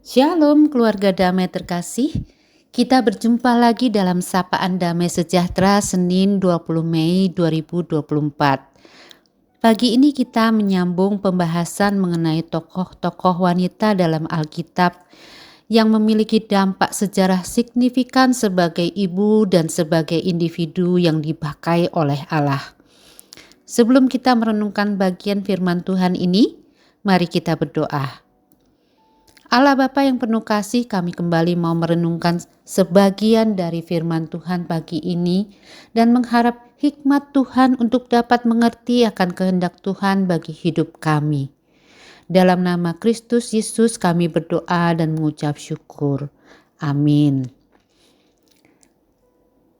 Shalom keluarga damai terkasih, kita berjumpa lagi dalam Sapaan Damai Sejahtera Senin 20 Mei 2024. Pagi ini kita menyambung pembahasan mengenai tokoh-tokoh wanita dalam Alkitab yang memiliki dampak sejarah signifikan sebagai ibu dan sebagai individu yang dipakai oleh Allah. Sebelum kita merenungkan bagian firman Tuhan ini, mari kita berdoa. Allah Bapa yang penuh kasih, kami kembali mau merenungkan sebagian dari firman Tuhan pagi ini dan mengharap hikmat Tuhan untuk dapat mengerti akan kehendak Tuhan bagi hidup kami. Dalam nama Kristus Yesus kami berdoa dan mengucap syukur. Amin.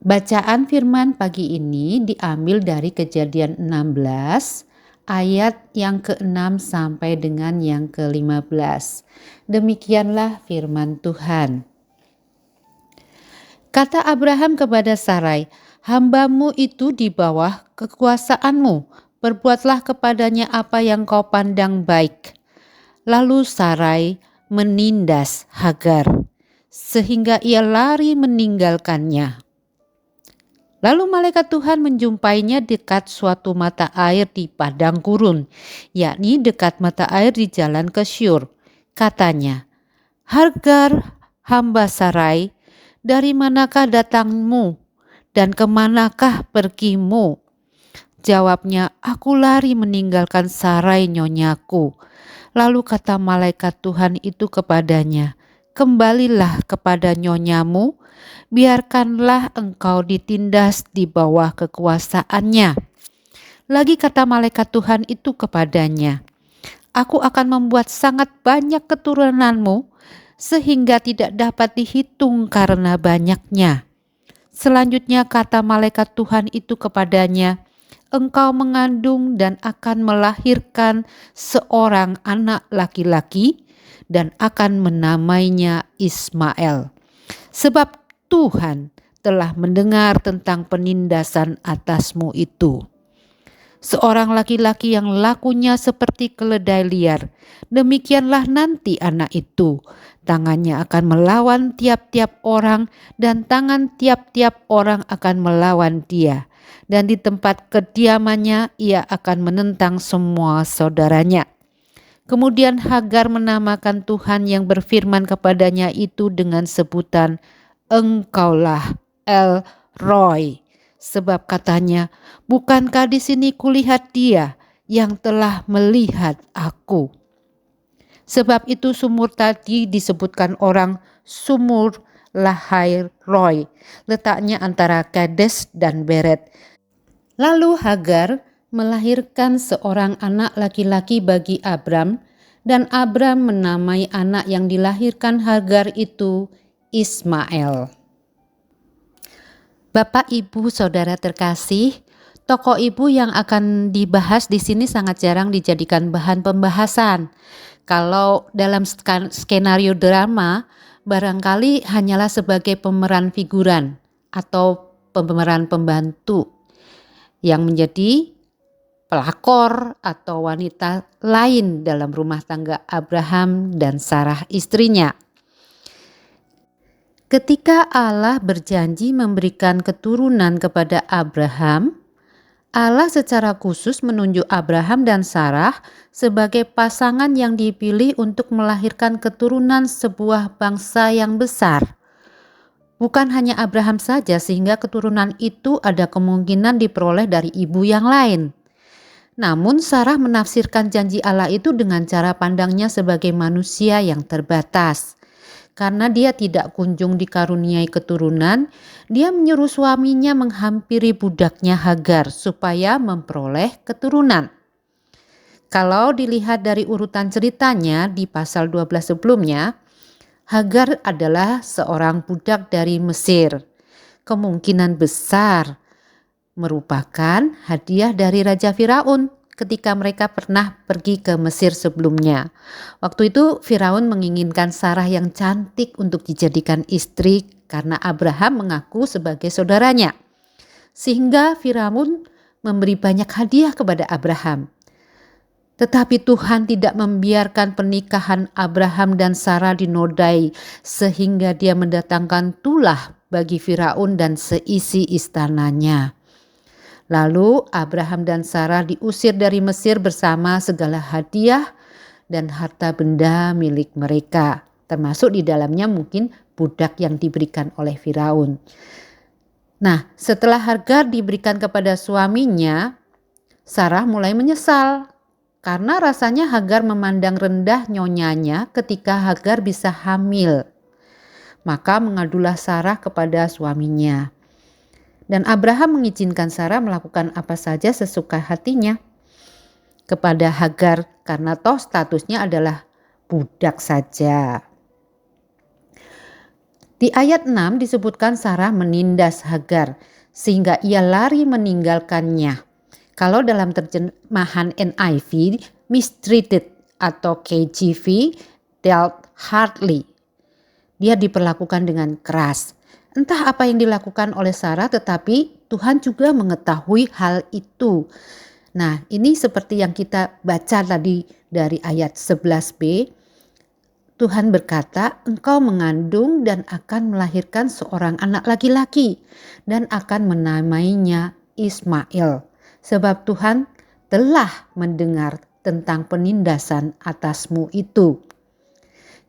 Bacaan firman pagi ini diambil dari Kejadian 16 ayat yang ke-6 sampai dengan yang ke-15. Demikianlah firman Tuhan. Kata Abraham kepada Sarai, "Hambamu itu di bawah kekuasaanmu, perbuatlah kepadanya apa yang kau pandang baik." Lalu Sarai menindas Hagar, sehingga ia lari meninggalkannya. Lalu malaikat Tuhan menjumpainya dekat suatu mata air di padang gurun, yakni dekat mata air di jalan ke Syur. Katanya, "Hagar, hamba Sarai, dari manakah datangmu dan kemanakah pergimu?" Jawabnya, "Aku lari meninggalkan Sarai nyonyaku." Lalu kata malaikat Tuhan itu kepadanya, "Kembalilah kepada nyonyamu, biarkanlah engkau ditindas di bawah kekuasaannya." Lagi kata malaikat Tuhan itu kepadanya, "Aku akan membuat sangat banyak keturunanmu, sehingga tidak dapat dihitung karena banyaknya." Selanjutnya kata malaikat Tuhan itu kepadanya, "Engkau mengandung dan akan melahirkan seorang anak laki-laki dan akan menamainya Ismail. Sebab Tuhan telah mendengar tentang penindasan atasmu itu. Seorang laki-laki yang lakunya seperti keledai liar, demikianlah nanti anak itu. Tangannya akan melawan tiap-tiap orang dan tangan tiap-tiap orang akan melawan dia. Dan di tempat kediamannya ia akan menentang semua saudaranya." Kemudian Hagar menamakan Tuhan yang berfirman kepadanya itu dengan sebutan, "Engkaulah El Roi." Sebab katanya, "Bukankah di sini kulihat dia yang telah melihat aku?" Sebab itu sumur tadi disebutkan orang Sumur Lahai Roi, letaknya antara Kades dan Beret. Lalu Hagar melahirkan seorang anak laki-laki bagi Abram, dan Abram menamai anak yang dilahirkan Hagar itu Ismail. Bapak, Ibu, Saudara terkasih, tokoh ibu yang akan dibahas di sini sangat jarang dijadikan bahan pembahasan. Kalau dalam skenario drama, barangkali hanyalah sebagai pemeran figuran atau pemeran pembantu yang menjadi pelakor atau wanita lain dalam rumah tangga Abraham dan Sarah istrinya. Ketika Allah berjanji memberikan keturunan kepada Abraham, Allah secara khusus menunjuk Abraham dan Sarah sebagai pasangan yang dipilih untuk melahirkan keturunan sebuah bangsa yang besar. Bukan hanya Abraham saja, sehingga keturunan itu ada kemungkinan diperoleh dari ibu yang lain. Namun Sarah menafsirkan janji Allah itu dengan cara pandangnya sebagai manusia yang terbatas. Karena dia tidak kunjung dikaruniai keturunan, dia menyuruh suaminya menghampiri budaknya Hagar supaya memperoleh keturunan. Kalau dilihat dari urutan ceritanya di pasal 12 sebelumnya, Hagar adalah seorang budak dari Mesir. Kemungkinan besar merupakan hadiah dari Raja Firaun ketika mereka pernah pergi ke Mesir sebelumnya. Waktu itu Firaun menginginkan Sarah yang cantik untuk dijadikan istri karena Abraham mengaku sebagai saudaranya. Sehingga Firaun memberi banyak hadiah kepada Abraham. Tetapi Tuhan tidak membiarkan pernikahan Abraham dan Sarah dinodai sehingga dia mendatangkan tulah bagi Firaun dan seisi istananya. Lalu Abraham dan Sarah diusir dari Mesir bersama segala hadiah dan harta benda milik mereka, termasuk di dalamnya mungkin budak yang diberikan oleh Firaun. Nah, setelah Hagar diberikan kepada suaminya, Sarah mulai menyesal karena rasanya Hagar memandang rendah nyonyanya ketika Hagar bisa hamil. Maka mengadulah Sarah kepada suaminya. Dan Abraham mengizinkan Sarah melakukan apa saja sesuka hatinya kepada Hagar karena toh statusnya adalah budak saja. Di ayat 6 disebutkan Sarah menindas Hagar sehingga ia lari meninggalkannya. Kalau dalam terjemahan NIV, mistreated atau KJV, dealt hardly. Dia diperlakukan dengan keras. Entah apa yang dilakukan oleh Sarah, tetapi Tuhan juga mengetahui hal itu. Nah, ini seperti yang kita baca tadi dari ayat 11b. Tuhan berkata, engkau mengandung dan akan melahirkan seorang anak laki-laki dan akan menamainya Ismail. Sebab Tuhan telah mendengar tentang penindasan atasmu itu.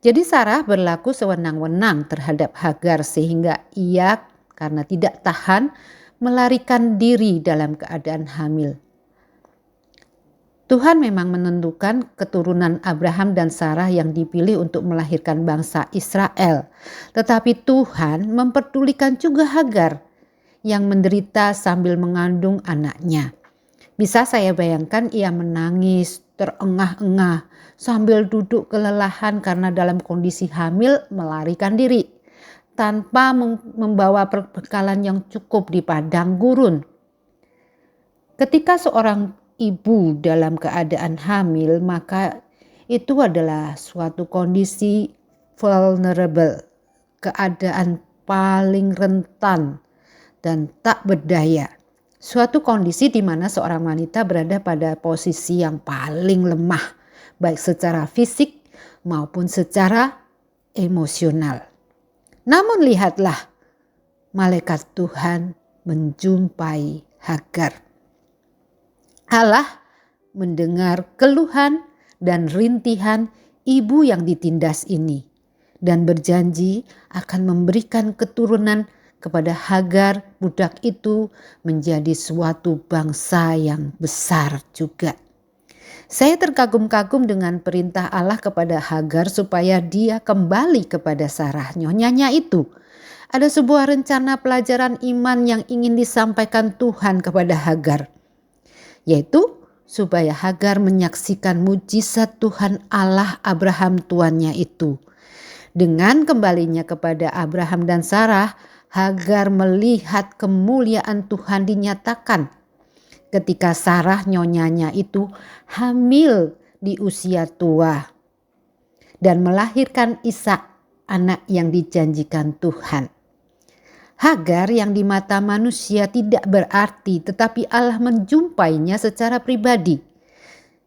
Jadi Sarah berlaku sewenang-wenang terhadap Hagar sehingga ia karena tidak tahan melarikan diri dalam keadaan hamil. Tuhan memang menentukan keturunan Abraham dan Sarah yang dipilih untuk melahirkan bangsa Israel. Tetapi Tuhan memperdulikan juga Hagar yang menderita sambil mengandung anaknya. Bisa saya bayangkan ia menangis, terengah-engah, sambil duduk kelelahan karena dalam kondisi hamil melarikan diri, tanpa membawa perbekalan yang cukup di padang gurun. Ketika seorang ibu dalam keadaan hamil, maka itu adalah suatu kondisi vulnerable, keadaan paling rentan dan tak berdaya. Suatu kondisi di mana seorang wanita berada pada posisi yang paling lemah, baik secara fisik maupun secara emosional. Namun lihatlah, malaikat Tuhan menjumpai Hagar. Allah mendengar keluhan dan rintihan ibu yang ditindas ini dan berjanji akan memberikan keturunan kepada Hagar, budak itu menjadi suatu bangsa yang besar juga. Saya terkagum-kagum dengan perintah Allah kepada Hagar supaya dia kembali kepada Sarah, nyonyanya itu. Ada sebuah rencana pelajaran iman yang ingin disampaikan Tuhan kepada Hagar, yaitu supaya Hagar menyaksikan mujizat Tuhan Allah Abraham tuannya itu. Dengan kembalinya kepada Abraham dan Sarah, Hagar melihat kemuliaan Tuhan dinyatakan ketika Sarah nyonyanya itu hamil di usia tua dan melahirkan Ishak, anak yang dijanjikan Tuhan. Hagar yang di mata manusia tidak berarti, tetapi Allah menjumpainya secara pribadi.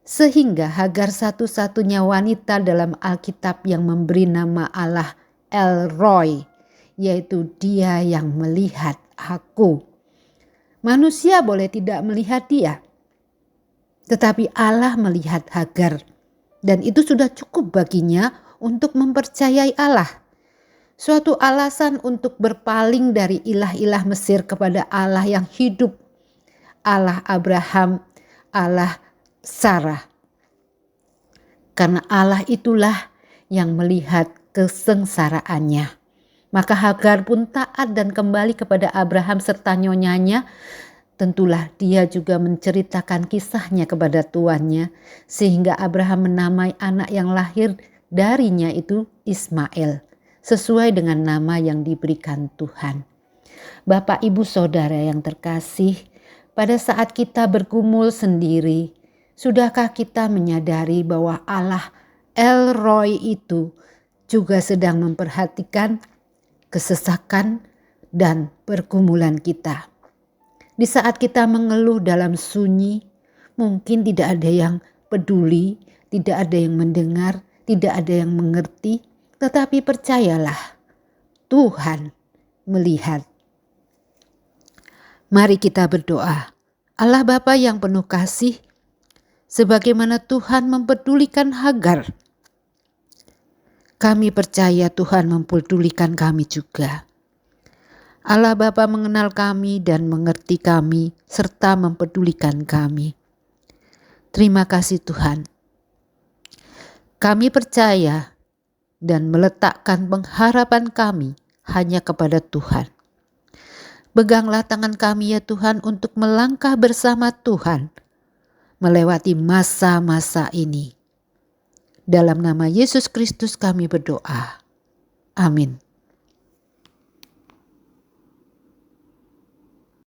Sehingga Hagar satu-satunya wanita dalam Alkitab yang memberi nama Allah El Roi, yaitu Dia yang melihat aku. Manusia boleh tidak melihat dia, tetapi Allah melihat Hagar. Dan itu sudah cukup baginya untuk mempercayai Allah. Suatu alasan untuk berpaling dari ilah-ilah Mesir kepada Allah yang hidup, Allah Abraham, Allah Sarah. Karena Allah itulah yang melihat kesengsaraannya. Maka Hagar pun taat dan kembali kepada Abraham serta nyonyanya. Tentulah dia juga menceritakan kisahnya kepada tuannya, sehingga Abraham menamai anak yang lahir darinya itu Ismail, sesuai dengan nama yang diberikan Tuhan. Bapak, Ibu, Saudara yang terkasih, pada saat kita bergumul sendiri, sudahkah kita menyadari bahwa Allah El Roi itu juga sedang memperhatikan kesesakan dan pergumulan kita? Di saat kita mengeluh dalam sunyi, mungkin tidak ada yang peduli, tidak ada yang mendengar, tidak ada yang mengerti, tetapi percayalah, Tuhan melihat. Mari kita berdoa. Allah Bapa yang penuh kasih, sebagaimana Tuhan mempedulikan Hagar, kami percaya Tuhan mempedulikan kami juga. Allah Bapa mengenal kami dan mengerti kami serta mempedulikan kami. Terima kasih Tuhan. Kami percaya dan meletakkan pengharapan kami hanya kepada Tuhan. Peganglah tangan kami ya Tuhan untuk melangkah bersama Tuhan melewati masa-masa ini. Dalam nama Yesus Kristus kami berdoa. Amin.